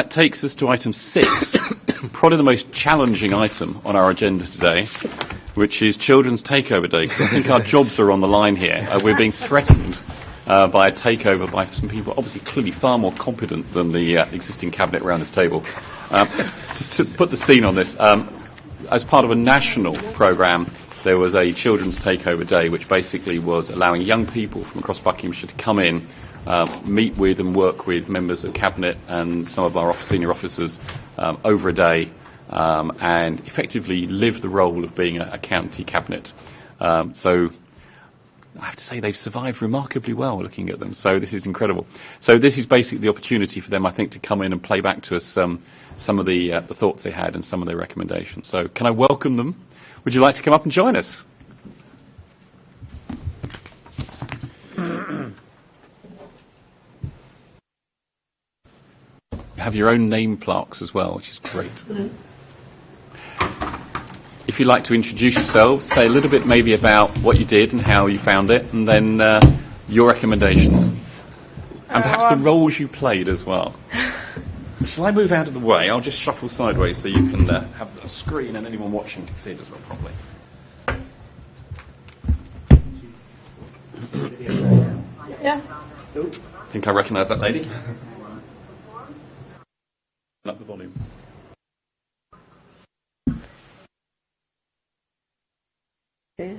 That takes us to item 6, probably the most challenging item on our agenda today, which is Children's Takeover Day, because I think our jobs are on the line here. We're being threatened by a takeover by some people obviously clearly far more competent than the existing cabinet around this table. Just to put the scene on this, as part of a national programme, there was a Children's Takeover Day, which basically was allowing young people from across Buckinghamshire to come in, meet with and work with members of Cabinet and some of our senior officers over a day, and effectively live the role of being a county cabinet. So I have to say they've survived remarkably well looking at them. So this is incredible. So this is basically the opportunity for them, I think, to come in and play back to us some of the thoughts they had and some of their recommendations. So can I welcome them? Would you like to come up and join us? You have your own name plaques as well, which is great. If you'd like to introduce yourselves, say a little bit maybe about what you did and how you found it, and then your recommendations. And perhaps the roles you played as well. Shall I move out of the way? I'll just shuffle sideways so you can have a screen and anyone watching can see it as well properly. Yeah. I think I recognise that lady. Up the volume. Yeah.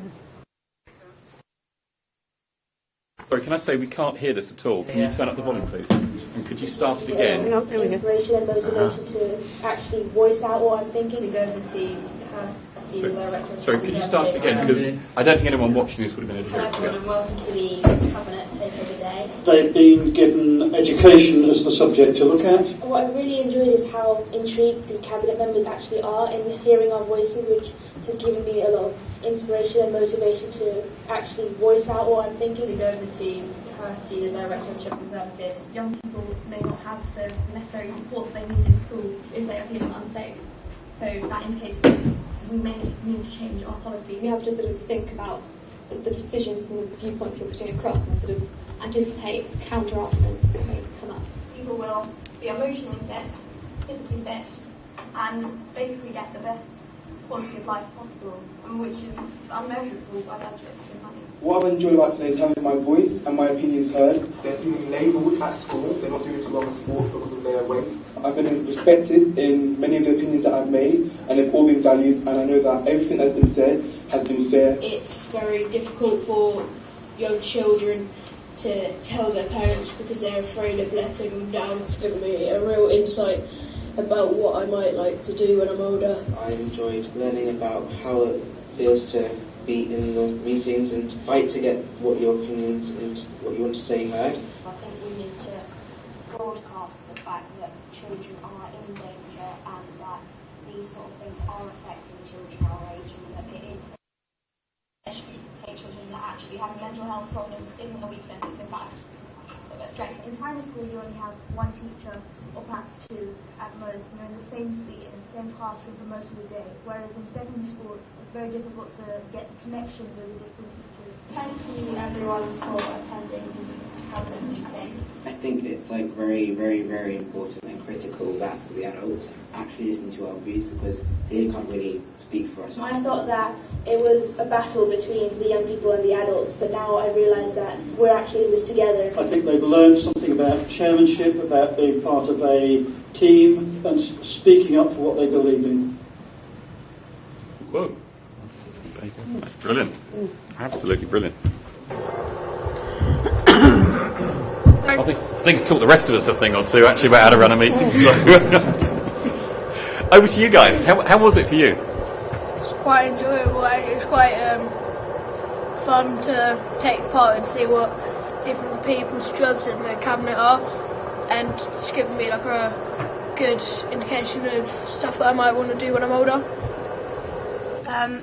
Sorry, can I say we can't hear this at all? Can you turn up the volume, please? And could you start it again? No, there we go. Inspiration and motivation to actually voice out what I'm thinking and go over to Sorry, could you start it again? Because I don't think anyone watching this would have been able to hear it. Hello everyone and welcome to the Cabinet Takeover Day. They've been given education as the subject to look at. What I really enjoyed is how intrigued the Cabinet members actually are in hearing our voices, which has given me a lot of inspiration and motivation to actually voice out what I'm thinking and go over to Kirsty, the Director of Children's Services. Young people may not have the necessary support they need in school if they are feeling unsafe. So that indicates that we may need to change our policy. We have to sort of think about sort of the decisions and the viewpoints you're putting across and sort of anticipate counter-arguments that may come up. People will be emotionally fit, physically fit, and basically get the best quality of life possible, which is unmeasurable by budget and money. What I've enjoyed about today is having my voice and my opinions heard. They're being labelled at school, they're not doing too well in sports because of their weight. I've been respected in many of the opinions that I've made, and they've all been valued, and I know that everything that's been said has been fair. It's very difficult for young children to tell their parents because they're afraid of letting them down. It's given me a real insight about what I might like to do when I'm older. I enjoyed learning about how it feels to be in the meetings and fight to get what your opinions and what you want to say heard. I think we need to broadcast the fact that children are in danger and that these sort of things are affecting children our age and that it is Educate children that actually having mental health problems isn't a weakness, it's in fact a strength. In primary school you only have one teacher or perhaps two at most, and you're in the same seat in the same classroom for most of the day, whereas in secondary school it's very difficult to get the connection with the different teachers. Thank you everyone for attending the Cabinet meeting. I think it's like very, very, very important and critical that the adults actually listen to our views because they can't really speak for us. I thought that it was a battle between the young people and the adults, but now I realise that we're actually in this together. I think they've learned something about chairmanship, about being part of a team and speaking up for what they believe in. Whoa. That's brilliant. Absolutely brilliant. I think it's taught the rest of us a thing or two actually about how to run a meeting. So. Over to you guys. How was it for you? It's quite enjoyable. It's quite fun to take part and see what different people's jobs in the cabinet are, and it's given me like a good indication of stuff that I might want to do when I'm older.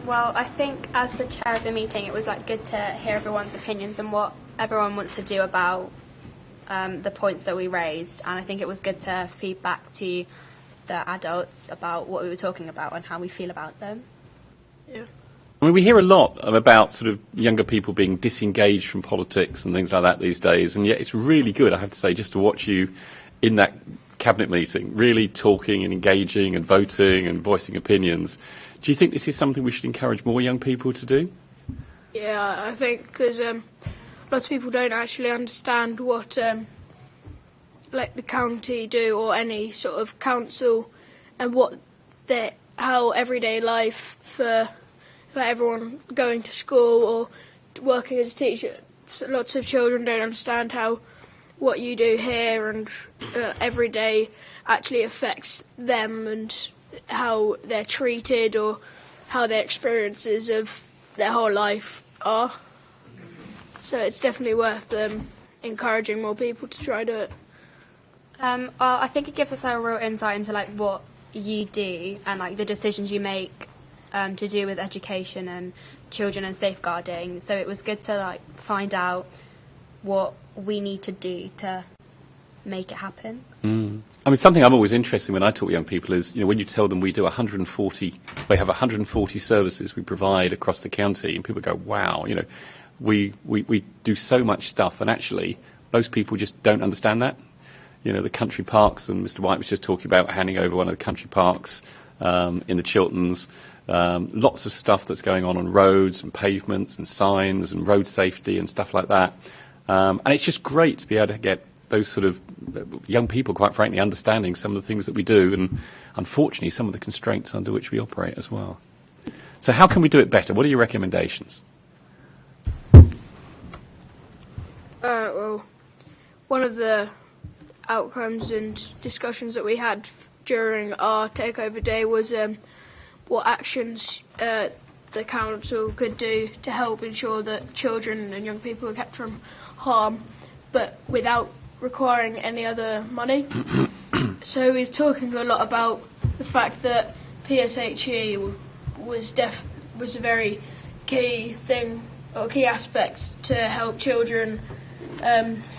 Well, I think as the chair of the meeting, it was like good to hear everyone's opinions and what everyone wants to do about the points that we raised, and I think it was good to feed back to the adults about what we were talking about and how we feel about them. Yeah. I mean, we hear a lot about sort of younger people being disengaged from politics and things like that these days, and yet it's really good, I have to say, just to watch you in that cabinet meeting, really talking and engaging and voting and voicing opinions. Do you think this is something we should encourage more young people to do? Yeah, I think because lots of people don't actually understand what like the county do or any sort of council and how everyday life for everyone going to school or working as a teacher. Lots of children don't understand how what you do here and every day actually affects them and how they're treated or how their experiences of their whole life are. So it's definitely worth encouraging more people to try to do it. I think it gives us a real insight into like what you do and like the decisions you make to do with education and children and safeguarding. So it was good to like find out what we need to do to make it happen. I mean, something I'm always interested in when I talk to young people is, you know, when you tell them we have 140 services we provide across the county, and people go, wow, you know, we do so much stuff, and actually most people just don't understand that. You know, the country parks, and Mr. White was just talking about handing over one of the country parks in the Chilterns. Lots of stuff that's going on roads and pavements and signs and road safety and stuff like that. And it's just great to be able to get those sort of young people, quite frankly, understanding some of the things that we do and, unfortunately, some of the constraints under which we operate as well. So how can we do it better? What are your recommendations? Well, one of the outcomes and discussions that we had during our takeover day was what actions the council could do to help ensure that children and young people are kept from harm, but without requiring any other money. So we're talking a lot about the fact that PSHE was a very key thing or key aspect to help children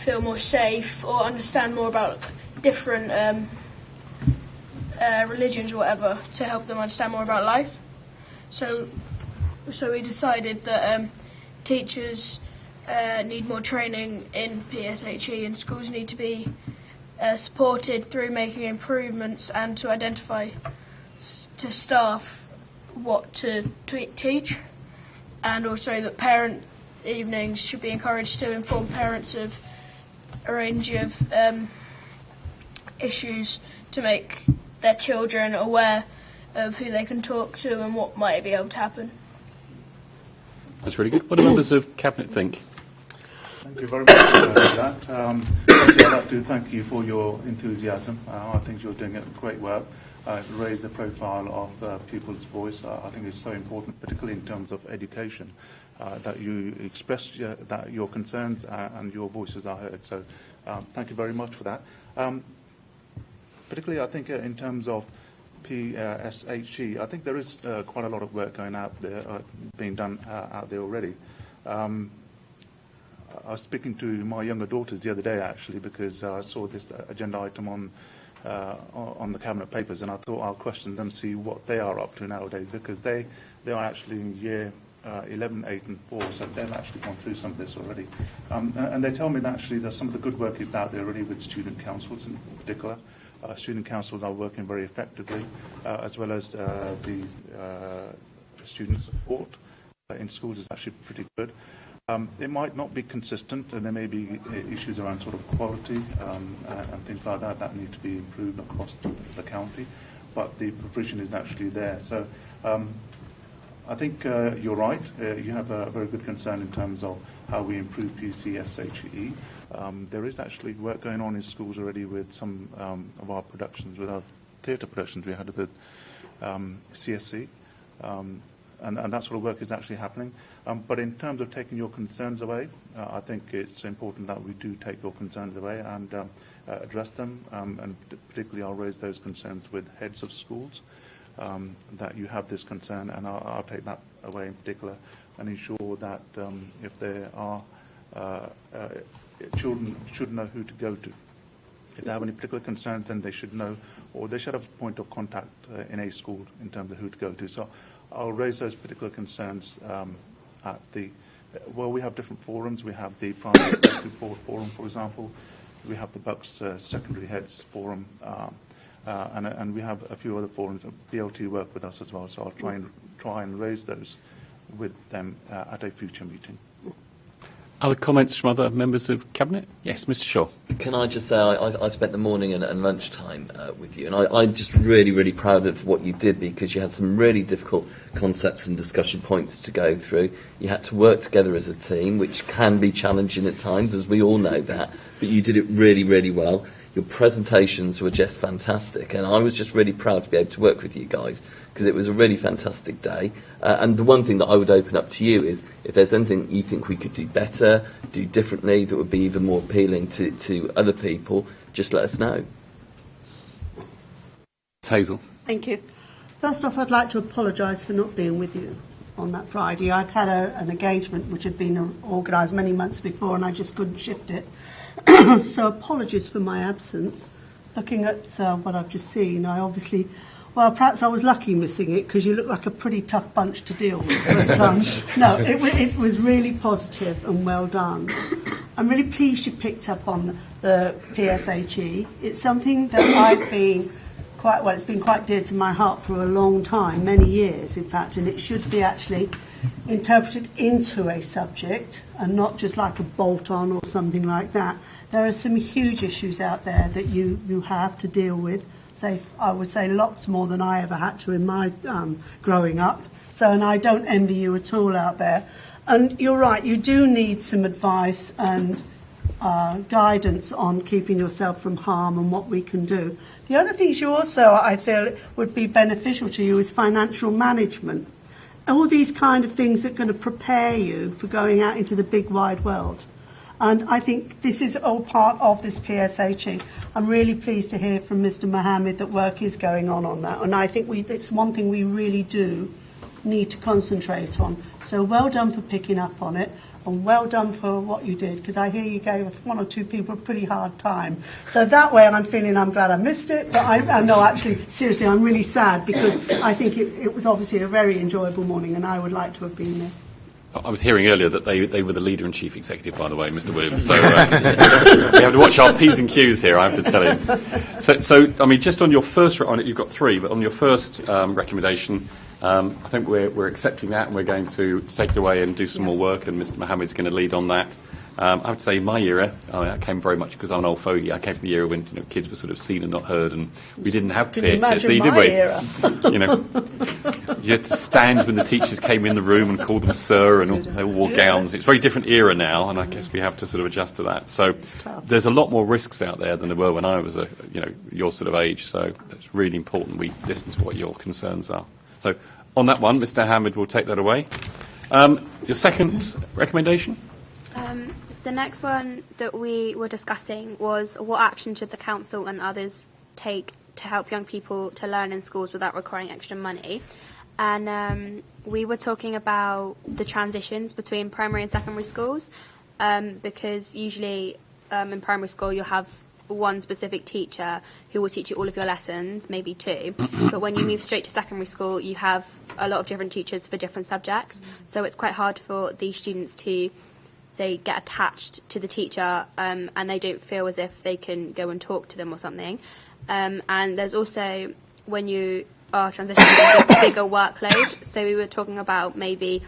feel more safe or understand more about different religions or whatever, to help them understand more about life. So we decided that teachers need more training in PSHE and schools need to be supported through making improvements and to identify to staff what to teach, and also that parent evenings should be encouraged to inform parents of a range of issues to make their children aware of who they can talk to and what might be able to happen. That's really good. What do members of Cabinet think? Thank you very much for that. Firstly, I'd like to thank you for your enthusiasm. I think you're doing great work. Raise the profile of pupils' voice. I think it's so important, particularly in terms of education, that you express that your concerns and your voices are heard. So thank you very much for that. Particularly, I think in terms of PSHE, I think there is quite a lot of work going out there, being done out there already. I was speaking to my younger daughters the other day, actually, because I saw this agenda item on the Cabinet papers, and I thought I'll question them, see what they are up to nowadays, because they are actually in year 11, 8 and 4, so they've actually gone through some of this already. And they tell me that actually there's some of the good work is out there already with student councils in particular. Student councils are working very effectively, as well as the student support in schools is actually pretty good. It might not be consistent, and there may be issues around sort of quality and things like that need to be improved across the county, but the provision is actually there. So I think you're right. You have a very good concern in terms of how we improve PSHE. There is actually work going on in schools already with some of our productions, with our theatre productions we had with CSC. And that sort of work is actually happening. But in terms of taking your concerns away, I think it's important that we do take your concerns away and address them. And particularly I'll raise those concerns with heads of schools, that you have this concern, and I'll take that away in particular and ensure that if there are children should know who to go to. If they have any particular concerns, then they should know, or they should have a point of contact in a school in terms of who to go to. So I'll raise those particular concerns at the, well, we have different forums. We have the Primary Executive Board Forum, for example. we have the Bucks Secondary Heads Forum, and we have a few other forums. BLT work with us as well, so I'll try and raise those with them at a future meeting. Other comments from other members of Cabinet? Yes, Mr. Shaw. Can I just say I spent the morning and lunchtime with you, and I'm just really, really proud of what you did, because you had some really difficult concepts and discussion points to go through. You had to work together as a team, which can be challenging at times, as we all know that, but you did it really, really well. Your presentations were just fantastic, and I was just really proud to be able to work with you guys, because it was a really fantastic day. And the one thing that I would open up to you is, if there's anything you think we could do better, do differently, that would be even more appealing to other people, just let us know. Hazel. Thank you. First off, I'd like to apologise for not being with you on that Friday. I'd had an engagement which had been organised many months before, and I just couldn't shift it. So apologies for my absence. Looking at what I've just seen, I obviously... Well, perhaps I was lucky missing it, because you look like a pretty tough bunch to deal with. But no, it was really positive and well done. I'm really pleased you picked up on the PSHE. It's something that I've been it's been quite dear to my heart for a long time, many years in fact, and it should be actually interpreted into a subject and not just like a bolt-on or something like that. There are some huge issues out there that you have to deal with. I would say lots more than I ever had to in my growing up. So, and I don't envy you at all out there. And you're right, you do need some advice and guidance on keeping yourself from harm and what we can do. The other things you also, I feel, would be beneficial to you is financial management. All these kind of things that are going to prepare you for going out into the big wide world. And I think this is all part of this PSHE. I'm really pleased to hear from Mr. Mohammed that work is going on that. And I think it's one thing we really do need to concentrate on. So well done for picking up on it, and well done for what you did, because I hear you gave one or two people a pretty hard time. So that way I'm glad I missed it, but I no, actually, seriously, I'm really sad, because I think it was obviously a very enjoyable morning, and I would like to have been there. I was hearing earlier that they were the leader and chief executive, by the way, Mr. Williams. So we have to watch our P's and Q's here, I have to tell you. So I mean, just on your first, on it, you've got three, but on your first recommendation, I think we're accepting that, and we're going to take it away and do some more work, and Mr. Mohammed's going to lead on that. I would say my era, I came very much because I'm an old fogey. I came from the era when kids were sort of seen and not heard, and we didn't have PHSE, did we? Era? You had to stand when the teachers came in the room and call them sir, and they all wore gowns. It's a very different era now, and I guess we have to sort of adjust to that. So there's a lot more risks out there than there were when I was your sort of age. So it's really important we listen to what your concerns are. So on that one, Mr. Hamid will take that away. Your second recommendation? The next one that we were discussing was, what action should the council and others take to help young people to learn in schools without requiring extra money? And we were talking about the transitions between primary and secondary schools, because usually in primary school you'll have one specific teacher who will teach you all of your lessons, maybe two. But when you move straight to secondary school, you have a lot of different teachers for different subjects. So it's quite hard for these students to, say, get attached to the teacher, and they don't feel as if they can go and talk to them or something. And there's also, when you are transitioning to a bigger workload, so we were talking about maybe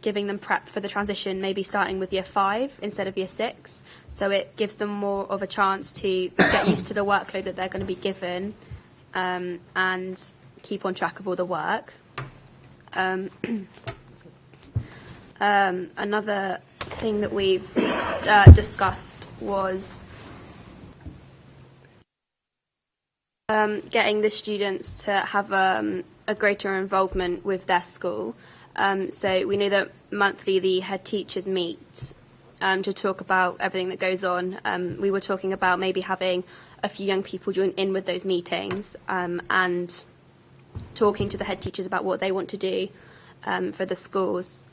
giving them prep for the transition, maybe starting with year 5 instead of year 6. So it gives them more of a chance to get used to the workload that they're going to be given, and keep on track of all the work. Another thing that we've discussed was getting the students to have a greater involvement with their school. So we know that monthly the head teachers meet to talk about everything that goes on. We were talking about maybe having a few young people join in with those meetings, and talking to the head teachers about what they want to do for the schools,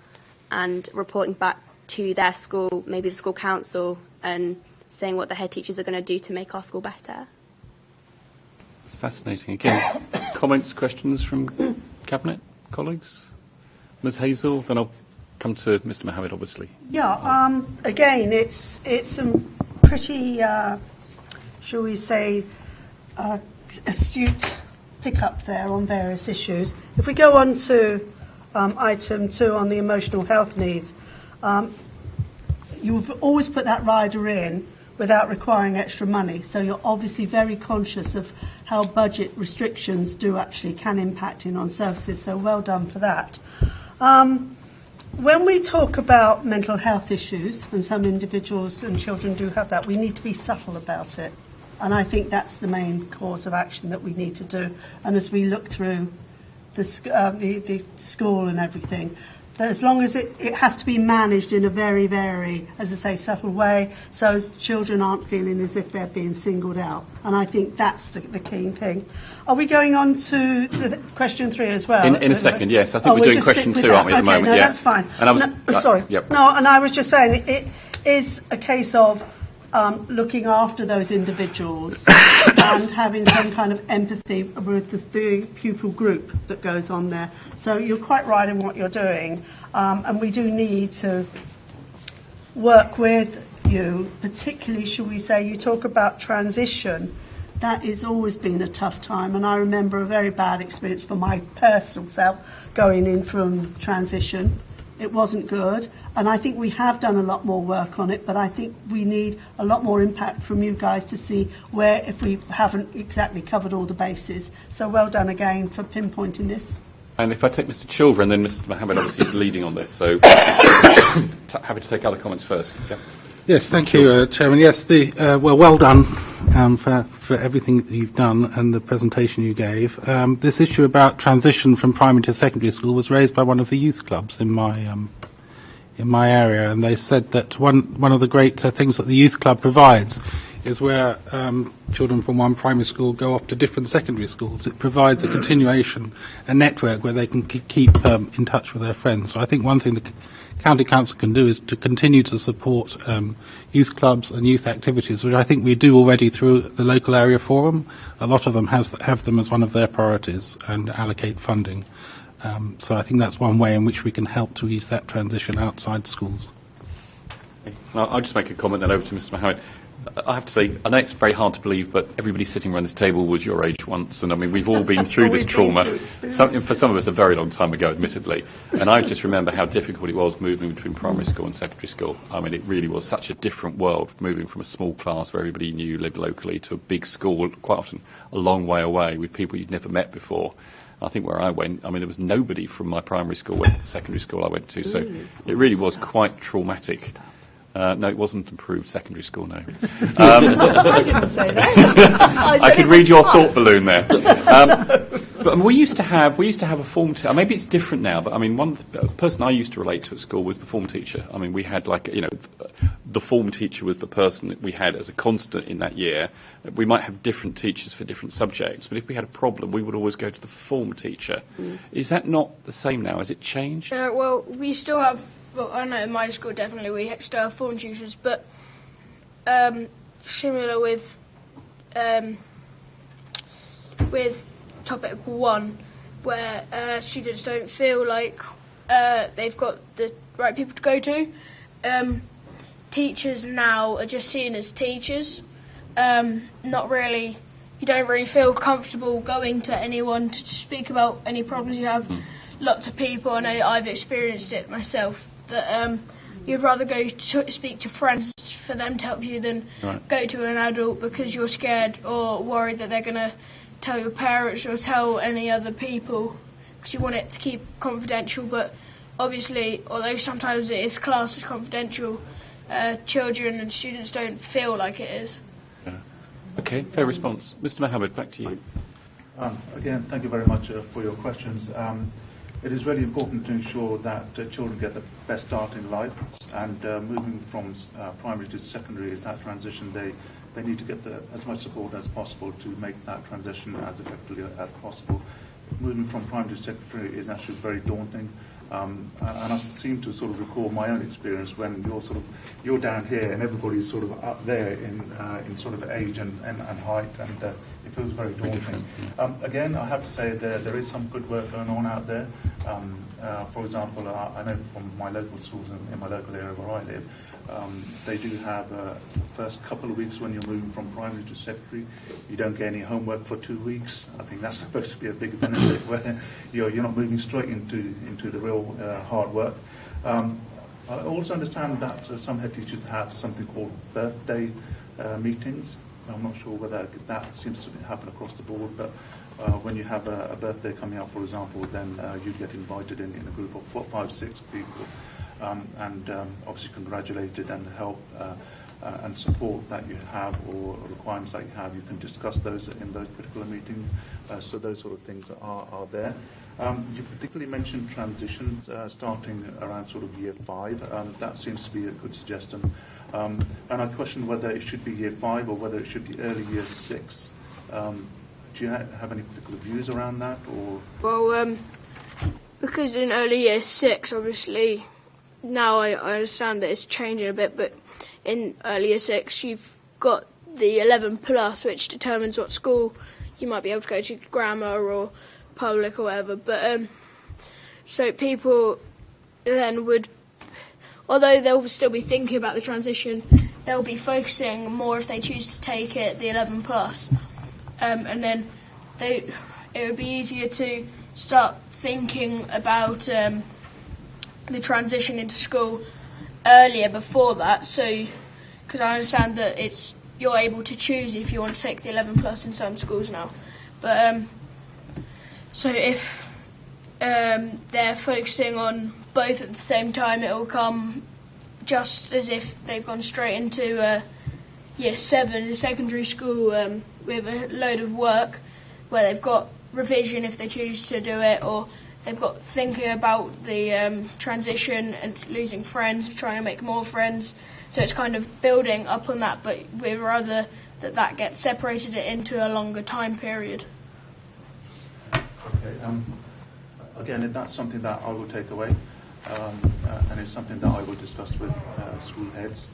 and reporting back to their school, maybe the school council, and saying what the head teachers are going to do to make our school better. It's fascinating. Again, comments, questions from Cabinet colleagues? Ms. Hazel, then I'll come to Mr. Mohammed, obviously. Yeah, again, it's some pretty, shall we say, astute pick-up there on various issues. If we go on to item 2 on the emotional health needs, you've always put that rider in without requiring extra money. So you're obviously very conscious of how budget restrictions can impact on services. So well done for that. When we talk about mental health issues, and some individuals and children do have that, we need to be subtle about it. And I think that's the main course of action that we need to do. And as we look through the school and everything, that as long as it has to be managed in a very, very, as I say, subtle way, so as children aren't feeling as if they're being singled out. And I think that's the key thing. Are we going on to the question 3 as well? In a second, yes. I think we're doing question 2, aren't we, at the moment? No, yeah. That's fine. And I was, sorry. Yep. No, and I was just saying it is a case of looking after those individuals and having some kind of empathy with the pupil group that goes on there. So you're quite right in what you're doing, and we do need to work with you, particularly, shall we say, you talk about transition. That has always been a tough time, and I remember a very bad experience for my personal self going in from transition. It wasn't good, and I think we have done a lot more work on it, but I think we need a lot more impact from you guys to see where, if we haven't exactly covered all the bases. So well done again for pinpointing this. And if I take Mr. Chilver, then Mr. Mohammed obviously is leading on this, so happy to take other comments first. Yep. Yes, thank you, Chairman. Yes, well done for everything that you've done and the presentation you gave. This issue about transition from primary to secondary school was raised by one of the youth clubs in my area, and they said that one of the great things that the youth club provides is where children from one primary school go off to different secondary schools. It provides a continuation, a network where they can keep in touch with their friends. So I think one thing the County Council can do is to continue to support youth clubs and youth activities, which I think we do already through the local area forum. A lot of them have them as one of their priorities and allocate funding. So I think that's one way in which we can help to ease that transition outside schools. I'll just make a comment then over to Mr. Mohammed. I have to say, I know it's very hard to believe, but everybody sitting around this table was your age once, and I mean, we've all been through this trauma. For some of us, a very long time ago, admittedly. And I just remember how difficult it was moving between primary school and secondary school. I mean, it really was such a different world, moving from a small class where everybody knew you lived locally to a big school, quite often a long way away, with people you'd never met before. I think where I went, I mean, there was nobody from my primary school went to the secondary school I went to, so it really was quite traumatic. No, it wasn't improved secondary school, no. I didn't say that. I could read your thought balloon there. But I mean, we used to have a form teacher. Maybe it's different now, but I mean, the person I used to relate to at school was the form teacher. I mean, we had the form teacher was the person that we had as a constant in that year. We might have different teachers for different subjects, but if we had a problem, we would always go to the form teacher. Is that not the same now? Has it changed? Well, we still have. Well, I know in my school definitely we still have form tutors, but similar with topic 1, where students don't feel like they've got the right people to go to. Teachers now are just seen as teachers. Not really. You don't really feel comfortable going to anyone to speak about any problems you have. Lots of people, I know I've experienced it myself, that you'd rather go to speak to friends for them to help you than go to an adult because you're scared or worried that they're going to tell your parents or tell any other people because you want it to keep confidential. But obviously, although sometimes it is classed as confidential, children and students don't feel like it is. Okay, fair response. Mr. Mohammed, back to you. Again, thank you very much for your questions. It is really important to ensure that children get the best start in life, and moving from primary to secondary is that transition. They need to get as much support as possible to make that transition as effectively as possible. Moving from primary to secondary is actually very daunting. And I seem to sort of recall my own experience when you're down here and everybody's sort of up there in sort of age and height, and it feels very daunting. Again, I have to say there is some good work going on out there. For example, I know from my local schools in my local area where I live, They do have the first couple of weeks when you're moving from primary to secondary, you don't get any homework for 2 weeks. I think that's supposed to be a big benefit where you're not moving straight into the real hard work. I also understand that some head teachers have something called birthday meetings. I'm not sure whether that seems to happen across the board, but when you have a birthday coming up, for example, then you get invited in a group of 4, 5, 6 people, and obviously congratulated and help and support that you have or requirements that you have. You can discuss those in those particular meetings, so those sort of things are there. You particularly mentioned transitions starting around sort of year 5. That seems to be a good suggestion. And I question whether it should be year 5 or whether it should be early year 6. Do you have any particular views around that? Or well, because in early year 6, obviously, now I understand that it's changing a bit, but in early year 6, you've got the 11 plus, which determines what school you might be able to go to, grammar or public or whatever. But so people then would, although they'll still be thinking about the transition, they'll be focusing more if they choose to take it, the 11 plus, and then it would be easier to start thinking about the transition into school earlier before that. So, because I understand that you're able to choose if you want to take the 11 plus in some schools now, but so if they're focusing on both at the same time, it will come just as if they've gone straight into year 7, the secondary school, with a load of work where they've got revision if they choose to do it, or they've got thinking about the transition and losing friends, trying to make more friends. So it's kind of building up on that, but we'd rather that gets separated into a longer time period. Okay. Again, that's something that I will take away, and it's something that I will discuss with school heads.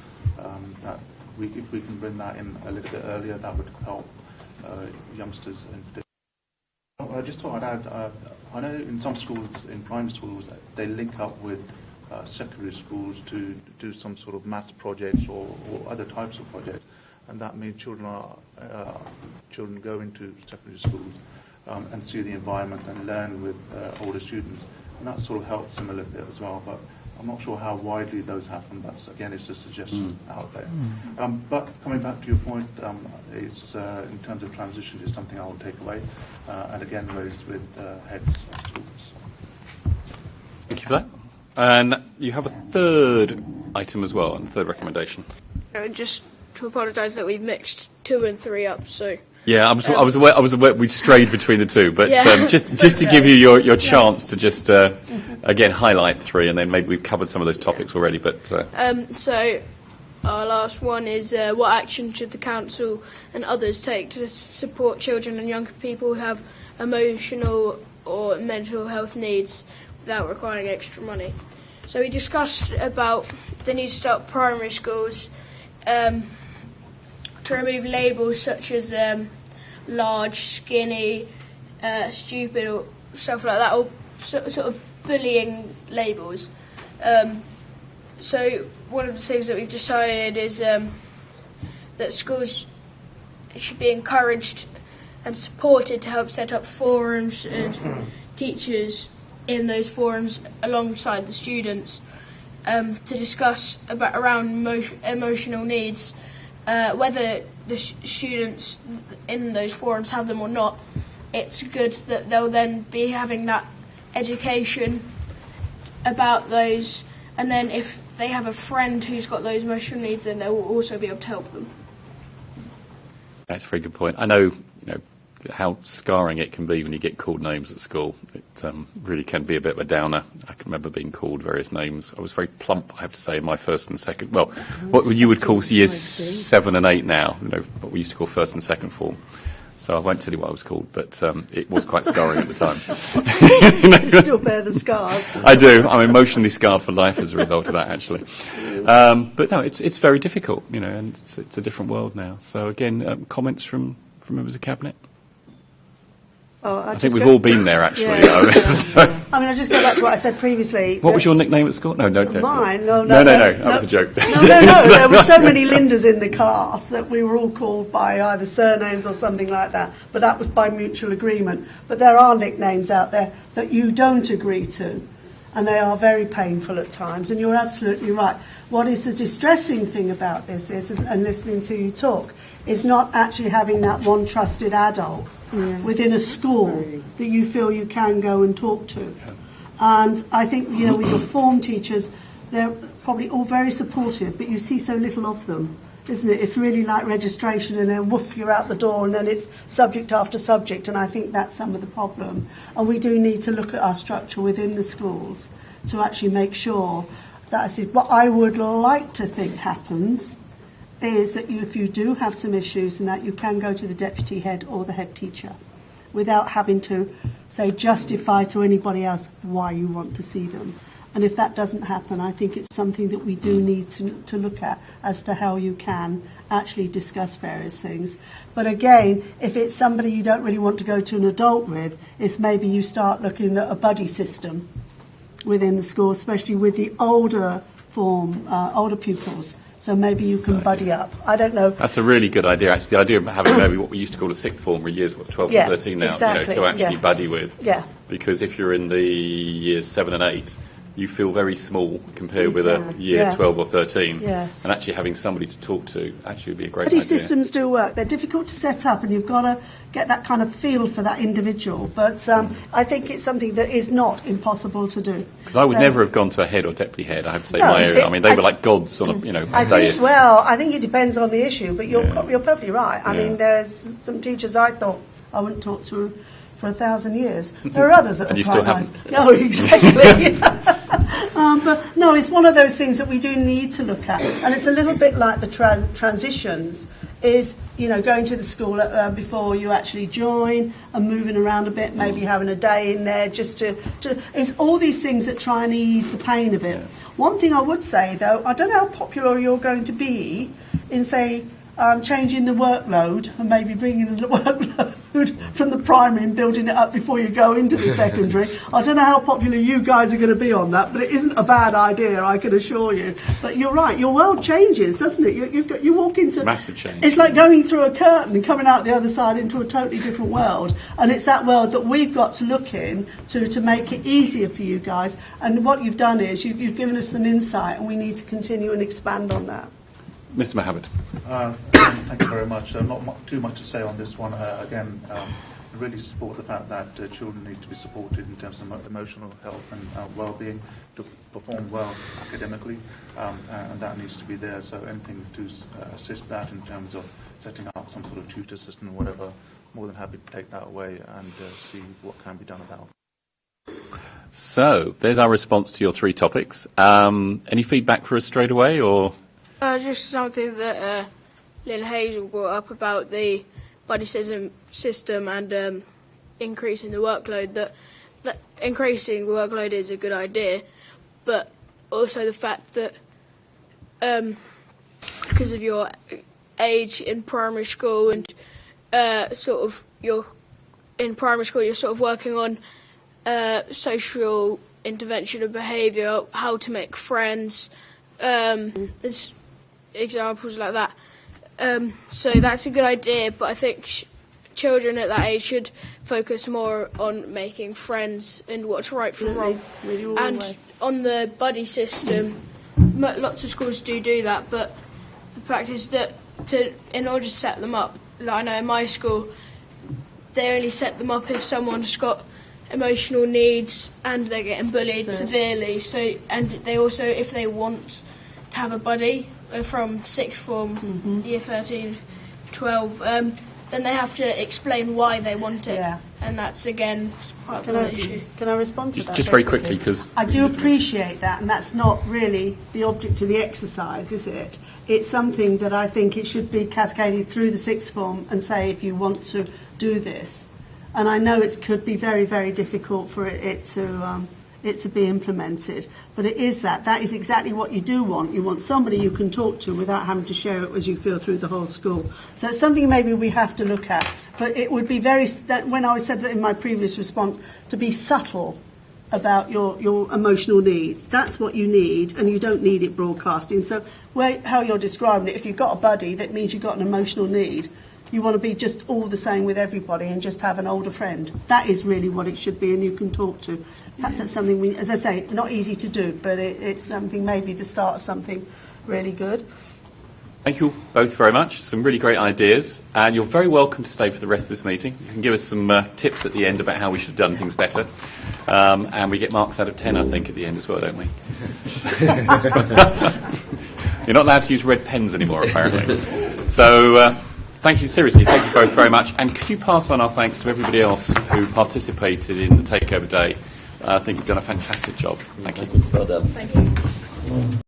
That if we can bring that in a little bit earlier, that would help youngsters in particular. I just thought I'd add, I know in some schools, in primary schools, they link up with secondary schools to do some sort of maths projects or other types of projects, and that means children go into secondary schools and see the environment and learn with older students, and that sort of helps them a little bit as well. But I'm not sure how widely those happen. That's again, it's a suggestion out there. But coming back to your point, it's in terms of transition, is something I will take away, and again raised with heads of schools. Thank you for that. And you have a third item as well, and a third recommendation. Just to apologise that we've mixed 2 and 3 up. So. Yeah, I was aware we strayed between the two, but yeah, just to give you your chance to just again highlight 3, and then maybe we've covered some of those topics already. But so our last one is what action should the council and others take to support children and young people who have emotional or mental health needs without requiring extra money. So we discussed about the need to start primary schools. To remove labels such as large, skinny, stupid, or stuff like that, or sort of bullying labels. So one of the things that we've decided is that schools should be encouraged and supported to help set up forums and teachers in those forums alongside the students to discuss around emotional needs. Whether the students in those forums have them or not, it's good that they'll then be having that education about those, and then if they have a friend who's got those emotional needs, then they will also be able to help them. That's a very good point. I know, how scarring it can be when you get called names at school. It really can be a bit of a downer. I can remember being called various names. I was very plump, I have to say, in my first and second. Well, what you would call years 7 and 8 now. What we used to call first and second form. So I won't tell you what I was called, but it was quite scarring at the time. You still bear the scars. I do. I'm emotionally scarred for life as a result of that, actually. But no, it's very difficult, and it's a different world now. So again, comments from members of Cabinet? I think we've all been there, actually. I mean, I just go back to what I said previously. What was your nickname at school? No, mine. No, that was a joke. No. There were so many Lindas in the class that we were all called by either surnames or something like that. But that was by mutual agreement. But there are nicknames out there that you don't agree to, and they are very painful at times. And you're absolutely right. What is the distressing thing about this is, and listening to you talk, is not actually having that one trusted adult within a school that you feel you can go and talk to. And I think, with your form teachers, they're probably all very supportive, but you see so little of them, isn't it? It's really like registration, and then woof, you're out the door, and then it's subject after subject, and I think that's some of the problem. And we do need to look at our structure within the schools to actually make sure that is what I would like to think happens, is that if you do have some issues, and that you can go to the deputy head or the head teacher without having to, say, justify to anybody else why you want to see them. And if that doesn't happen, I think it's something that we do need to look at as to how you can actually discuss various things. But again, if it's somebody you don't really want to go to an adult with, it's maybe you start looking at a buddy system within the school, especially with the older pupils. So maybe you can buddy up. I don't know. That's a really good idea, actually. The idea of having maybe what we used to call a sixth form, years 12 and 13 now, exactly. To actually buddy with. Yeah. Because if you're in the years 7 and 8, you feel very small compared with a year 12 or 13. Yes. And actually having somebody to talk to actually would be a great buddy idea. systems do work. They're difficult to set up, and you've got to get that kind of feel for that individual. But I think it's something that is not impossible to do. Because I would never have gone to a head or deputy head, I have to say, in my area. I mean, they were like gods on a, dais. I think it depends on the issue, but you're perfectly right. I mean, there's some teachers I thought I wouldn't talk to for 1,000 years. There are others that and are you quite still nice. haven't. No, exactly. But no, it's one of those things that we do need to look at, and it's a little bit like the transitions. Is going to the school before you actually join and moving around a bit, maybe having a day in there just to it's all these things that try and ease the pain of it. Yeah. One thing I would say though, I don't know how popular you're going to be in say changing the workload and maybe bringing the workload from the primary and building it up before you go into the secondary. I don't know how popular you guys are going to be on that, but it isn't a bad idea, I can assure you. But you're right, your world changes, doesn't it? You walk into... Massive change. It's like going through a curtain and coming out the other side into a totally different world. And it's that world that we've got to look in to make it easier for you guys. And what you've done is you've given us some insight, and we need to continue and expand on that. Mr. Mohammed. Thank you very much. Not too much to say on this one. Again, really support the fact that children need to be supported in terms of emotional health and well-being to perform well academically, and that needs to be there. So anything to assist that in terms of setting up some sort of tutor system or whatever, more than happy to take that away and see what can be done about it. So there's our response to your 3 topics. Any feedback for us straight away, or...? Just something that Lynn Hazel brought up about the buddy system and increasing the workload. That increasing the workload is a good idea, but also the fact that because of your age in primary school and you're in primary school, you're sort of working on social intervention of behaviour, how to make friends. There's examples like that. So that's a good idea, but I think children at that age should focus more on making friends and what's right from wrong. And on the buddy system, lots of schools do that, but the fact is that in order to set them up, like I know in my school, they only set them up if someone's got emotional needs and they're getting bullied severely. So, and they also, if they want to have a buddy from sixth form, year 13, 12, then they have to explain why they want it. Yeah. And that's, again, part of the issue. Can I respond to that? Just very quickly, because... I do appreciate that, and that's not really the object of the exercise, is it? It's something that I think it should be cascaded through the sixth form and say, if you want to do this. And I know it could be very, very difficult for it to it to be implemented. But it is that is exactly what you do want. You want somebody you can talk to without having to share it as you feel through the whole school. So it's something maybe we have to look at. But it would be when I said that in my previous response, to be subtle about your emotional needs. That's what you need, and you don't need it broadcasting. So how you're describing it, if you've got a buddy, that means you've got an emotional need. You want to be just all the same with everybody and just have an older friend. That is really what it should be, and you can talk to. Perhaps that's something, as I say, not easy to do, but it's something, maybe the start of something really good. Thank you both very much. Some really great ideas. And you're very welcome to stay for the rest of this meeting. You can give us some tips at the end about how we should have done things better. And we get marks out of 10, I think, at the end as well, don't we? You're not allowed to use red pens anymore, apparently. So thank you, seriously, thank you both very much. And could you pass on our thanks to everybody else who participated in the Takeover Day? I think you've done a fantastic job. Thank you. Well done. Thank you.